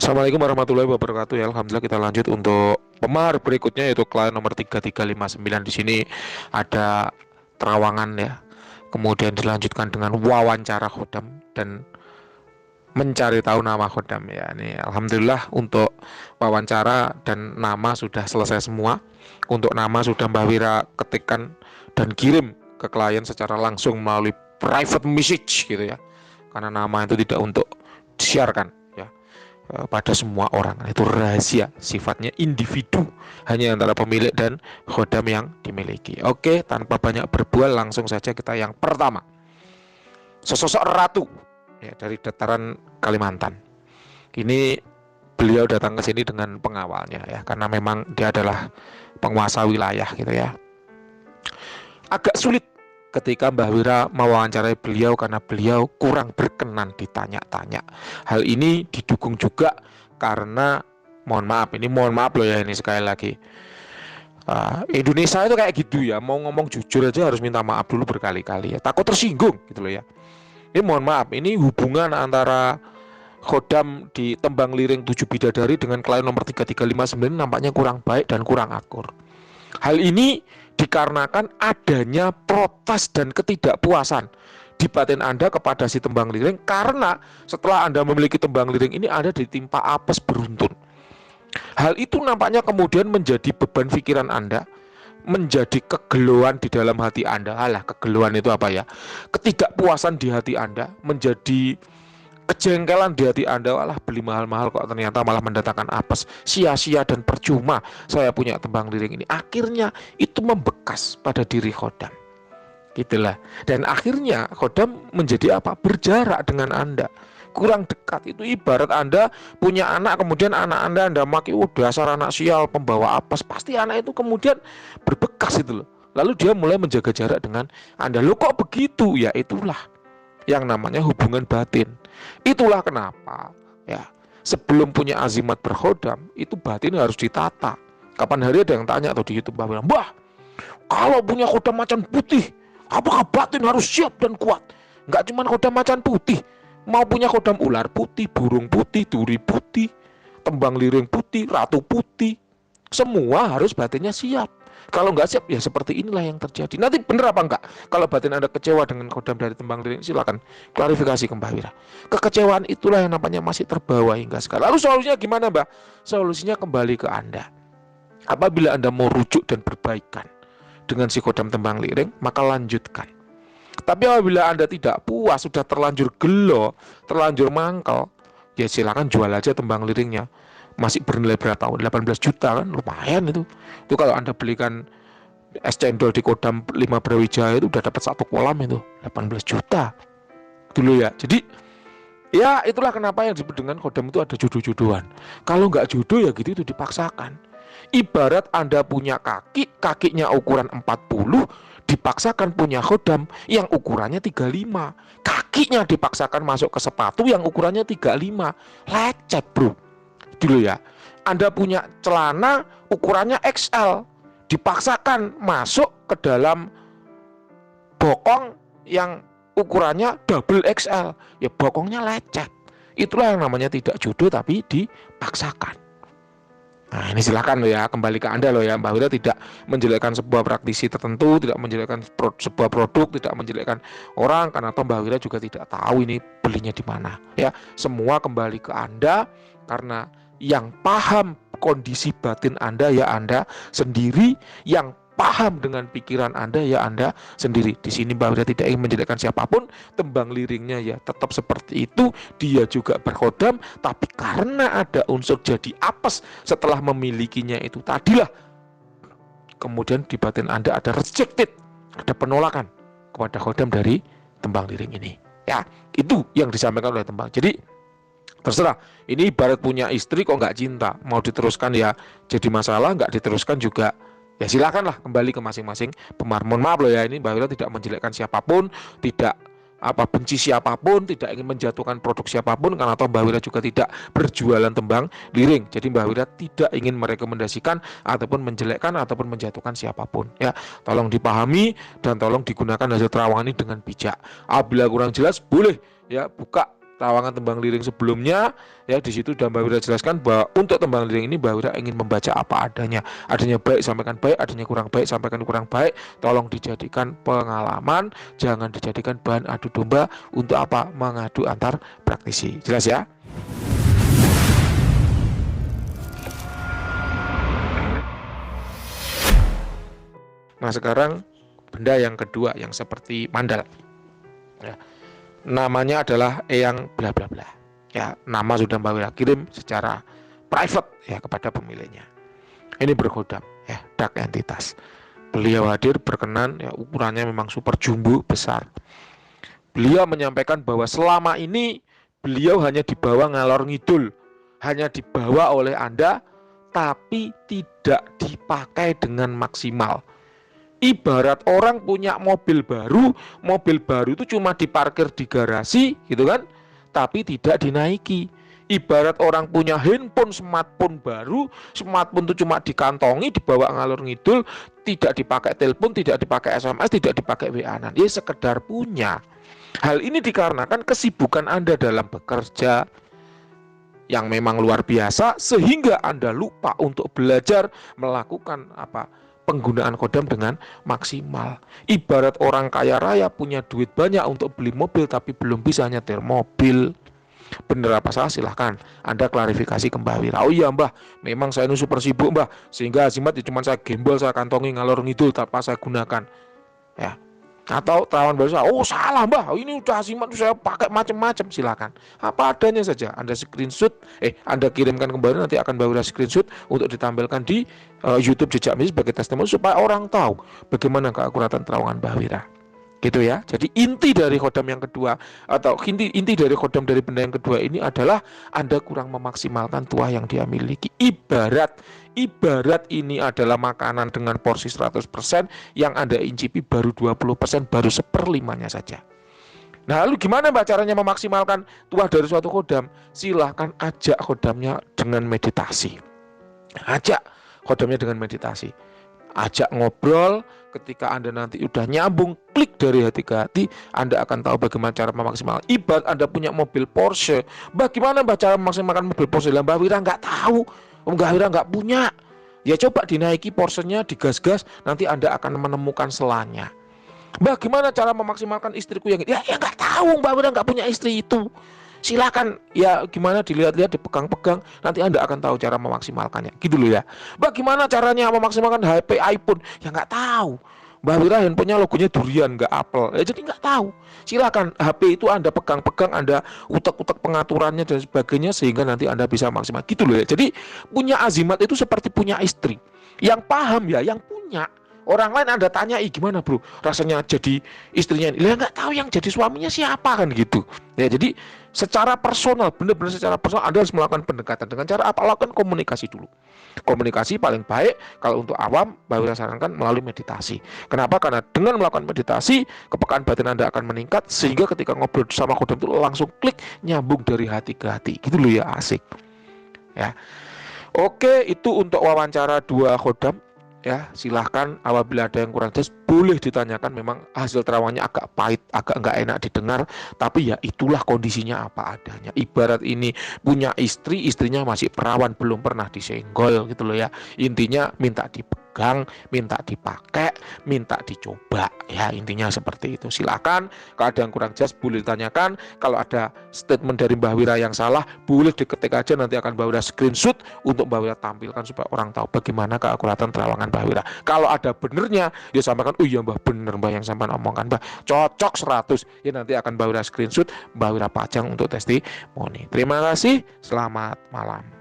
Assalamualaikum warahmatullahi wabarakatuh. Ya, alhamdulillah kita lanjut untuk pemahar berikutnya yaitu klien nomor 3359. Di sini ada terawangan ya. Kemudian dilanjutkan dengan wawancara khodam dan mencari tahu nama khodam ya. Ini alhamdulillah untuk wawancara dan nama sudah selesai semua. Untuk nama sudah Mbak Wira ketikkan dan kirim ke klien secara langsung melalui private message gitu ya. Karena nama itu tidak untuk disiarkan ya pada semua orang, itu rahasia, sifatnya individu, hanya antara pemilik dan khodam yang dimiliki. Oke, tanpa banyak berbual langsung saja kita yang pertama. Sesosok ratu ya, dari dataran Kalimantan. Ini beliau datang ke sini dengan pengawalnya ya, karena memang dia adalah penguasa wilayah gitu ya. Agak sulit ketika Mbah Wira mewawancarai beliau karena beliau kurang berkenan ditanya-tanya. Hal ini didukung juga karena mohon maaf loh ya, ini sekali lagi Indonesia itu kayak gitu ya, mau ngomong jujur aja harus minta maaf dulu berkali-kali ya, takut tersinggung gitu loh ya. Ini mohon maaf, ini hubungan antara khodam di Tembang Liring 7 Bidadari dengan klien nomor 3359 nampaknya kurang baik dan kurang akur. Hal ini dikarenakan adanya protes dan ketidakpuasan di batin Anda kepada si Tembang Liring, karena setelah Anda memiliki Tembang Liring ini Anda ditimpa apes beruntun. Hal itu nampaknya kemudian menjadi beban pikiran Anda, menjadi kegeluan di dalam hati Anda. Alah, kegeluan itu apa ya? Ketidakpuasan di hati Anda, menjadi kejengkelan di hati Anda. Walah, beli mahal-mahal kok ternyata malah mendatangkan apes, sia-sia dan percuma saya punya Tembang Liring ini. Akhirnya itu membekas pada diri khodam, gitulah. Dan akhirnya khodam menjadi apa? Berjarak dengan Anda, kurang dekat. Itu ibarat Anda punya anak, kemudian anak Anda maki, dasar anak sial pembawa apes. Pasti anak itu kemudian berbekas itu loh. Lalu dia mulai menjaga jarak dengan Anda. Loh kok begitu? Ya itulah yang namanya hubungan batin. Itulah kenapa ya, sebelum punya azimat berkhodam itu batin harus ditata. Kapan hari ada yang tanya atau di YouTube, Mbah, kalau punya khodam macan putih, apakah batin harus siap dan kuat? Enggak cuma khodam macan putih, mau punya khodam ular putih, burung putih, duri putih, Tembang Liring putih, ratu putih, semua harus batinnya siap. Kalau nggak siap ya seperti inilah yang terjadi. Nanti bener apa enggak? Kalau batin Anda kecewa dengan khodam dari Tembang Liring, silakan klarifikasi ke Mbah Wira. Kekecewaan itulah yang namanya masih terbawa hingga sekarang. Lalu solusinya gimana, Mbah? Solusinya kembali ke Anda. Apabila Anda mau rujuk dan berbaikan dengan si khodam Tembang Liring, maka lanjutkan. Tapi apabila Anda tidak puas, sudah terlanjur gelo, terlanjur mangkel, ya silakan jual aja Tembang Liringnya. Masih bernilai berapa tahun? 18 juta kan, lumayan itu. Itu kalau Anda belikan es cendol di Kodam 5 Brawijaya itu udah dapat satu kolam itu 18 juta dulu ya. Jadi ya itulah kenapa yang disebut dengan khodam itu ada jodoh-jodohan. Kalau nggak jodoh ya gitu, itu dipaksakan. Ibarat Anda punya kakinya ukuran 40, dipaksakan punya khodam yang ukurannya 35. Kakinya dipaksakan masuk ke sepatu yang ukurannya 35. Lecet bro, dulu ya. Anda punya celana ukurannya XL, dipaksakan masuk ke dalam bokong yang ukurannya double XL, ya bokongnya lecet. Itulah yang namanya tidak jodoh tapi dipaksakan. Nah ini silakan loh ya, kembali ke Anda loh ya. Mbak Wira tidak menjelekkan sebuah praktisi tertentu, tidak menjelekkan sebuah produk, tidak menjelekkan orang, karena toh Mbak Wira juga tidak tahu ini belinya di mana ya. Semua kembali ke Anda, karena yang paham kondisi batin Anda ya Anda sendiri, yang paham dengan pikiran Anda ya Anda sendiri. Di sini Mbak Wira tidak ingin menjelekkan siapapun, Tembang Liringnya ya tetap seperti itu, dia juga berkhodam, tapi karena ada unsur jadi apes setelah memilikinya itu tadilah, kemudian di batin Anda ada rejected, ada penolakan kepada khodam dari Tembang Liring ini. Ya, itu yang disampaikan oleh Tembang. Jadi terserah, ini ibarat punya istri kok nggak cinta, mau diteruskan ya jadi masalah, nggak diteruskan juga ya silakanlah, kembali ke masing-masing pemahar. Mohon maaf loh ya, ini Mbak Wira tidak menjelekkan siapapun, tidak benci siapapun, tidak ingin menjatuhkan produk siapapun, karena toh Mbak Wira juga tidak berjualan Tembang Liring. Jadi Mbak Wira tidak ingin merekomendasikan ataupun menjelekkan ataupun menjatuhkan siapapun ya. Tolong dipahami dan tolong digunakan hasil terawangan ini dengan bijak. Apabila kurang jelas boleh ya buka Terowongan tembang liring sebelumnya ya, di situ udah Mbak Wira jelaskan bahwa untuk tembang liring ini Mbak Wira ingin membaca apa adanya. Adanya baik sampaikan baik, adanya kurang baik sampaikan kurang baik. Tolong dijadikan pengalaman, jangan dijadikan bahan adu domba untuk apa? Mengadu antar praktisi. Jelas ya? Nah, sekarang benda yang kedua yang seperti mandal. Ya. Namanya adalah Eyang bla bla bla. Ya, nama sudah Mbak Wira kirim secara private ya kepada pemiliknya. Ini berkodam ya, dark entitas. Beliau hadir berkenan ya, ukurannya memang super jumbo besar. Beliau menyampaikan bahwa selama ini beliau hanya dibawa ngalor ngidul, hanya dibawa oleh Anda tapi tidak dipakai dengan maksimal. Ibarat orang punya mobil baru itu cuma diparkir di garasi gitu kan, tapi tidak dinaiki. Ibarat orang punya smartphone baru, smartphone itu cuma dikantongi, dibawa ngalur ngidul, tidak dipakai telepon, tidak dipakai SMS, tidak dipakai WA-an, ya sekedar punya. Hal ini dikarenakan kesibukan Anda dalam bekerja yang memang luar biasa, sehingga Anda lupa untuk belajar melakukan penggunaan kodam dengan maksimal. Ibarat orang kaya raya punya duit banyak untuk beli mobil tapi belum bisa nyetir mobil. Bener apa salah silahkan Anda klarifikasi ke Mbah Wira. Oh iya Mbah, memang saya ini super sibuk Mbah, sehingga azimat ya cuma saya gembol, saya kantongi ngalor ngidul tanpa saya gunakan ya. Atau terawan baru saya, oh salah Mbah, ini udah azimat saya pakai macam-macam. Silakan apa adanya saja Anda screenshot, Anda kirimkan kembali, nanti akan Mbah Wira screenshot untuk ditampilkan di YouTube Jejak Misi sebagai testimoni supaya orang tahu bagaimana keakuratan terowongan Mbah Wira. Gitu ya. Jadi inti dari kodam yang kedua atau inti dari kodam dari benda yang kedua ini adalah Anda kurang memaksimalkan tuah yang dia miliki. Ibarat ini adalah makanan dengan porsi 100% yang Anda incipi baru 20%, baru 1/5-nya saja. Nah, lalu gimana Mbak caranya memaksimalkan tuah dari suatu kodam? Silahkan ajak kodamnya dengan meditasi. Ajak ngobrol. Ketika Anda nanti udah nyambung, klik dari hati ke hati, Anda akan tahu bagaimana cara memaksimalkan. Ibarat Anda punya mobil Porsche, bagaimana Mbak cara memaksimalkan mobil Porsche? Mbak Wira nggak tahu, Mbak Wira nggak punya. Ya coba dinaiki Porsche-nya, digas-gas, nanti Anda akan menemukan selanya. Bagaimana cara memaksimalkan istriku yang ya nggak tahu, Mbak Wira nggak punya istri itu. Silakan ya, gimana dilihat-lihat, dipegang-pegang, nanti Anda akan tahu cara memaksimalkannya. Gitu loh ya. Bagaimana caranya memaksimalkan HP iPhone? Ya nggak tahu. Mbak Wira handphonenya logonya durian, nggak apel. Ya jadi nggak tahu. Silakan HP itu Anda pegang-pegang, Anda utak-utak pengaturannya dan sebagainya, sehingga nanti Anda bisa maksimal. Gitu loh ya. Jadi punya azimat itu seperti punya istri. Yang paham ya, yang punya. Orang lain Anda tanya, gimana bro rasanya jadi istrinya ini? Nggak tahu yang jadi suaminya siapa kan gitu. Ya jadi secara personal, benar-benar secara personal Anda harus melakukan pendekatan dengan cara apa? Lakukan komunikasi dulu. Komunikasi paling baik kalau untuk awam baru saya sarankan melalui meditasi. Kenapa? Karena dengan melakukan meditasi, kepekaan batin Anda akan meningkat, sehingga ketika ngobrol sama kodam itu langsung klik, nyambung dari hati ke hati. Gitu loh ya, asik. Ya. Oke, itu untuk wawancara 2 kodam. Ya, silahkan apabila ada yang kurang jelas boleh ditanyakan. Memang hasil terawangnya agak pahit, agak nggak enak didengar, tapi ya itulah kondisinya apa adanya. Ibarat ini punya istri, istrinya masih perawan, belum pernah disenggol gitu loh ya. Intinya minta dipegang, minta dipakai, minta dicoba ya, intinya seperti itu. Silahkan kalau ada yang kurang jelas boleh ditanyakan. Kalau ada statement dari Mbah Wira yang salah boleh diketik aja, nanti akan Mbah Wira screenshot untuk Mbah Wira tampilkan supaya orang tahu bagaimana keakuratan terawangan Mbah Wira. Kalau ada benernya ya sampaikan, oh iya Mbah bener Mbah yang sampai omongkan Mbah, cocok 100 ya, nanti akan Mbah Wira screenshot, Mbah Wira pajang untuk testimoni. Terima kasih, selamat malam.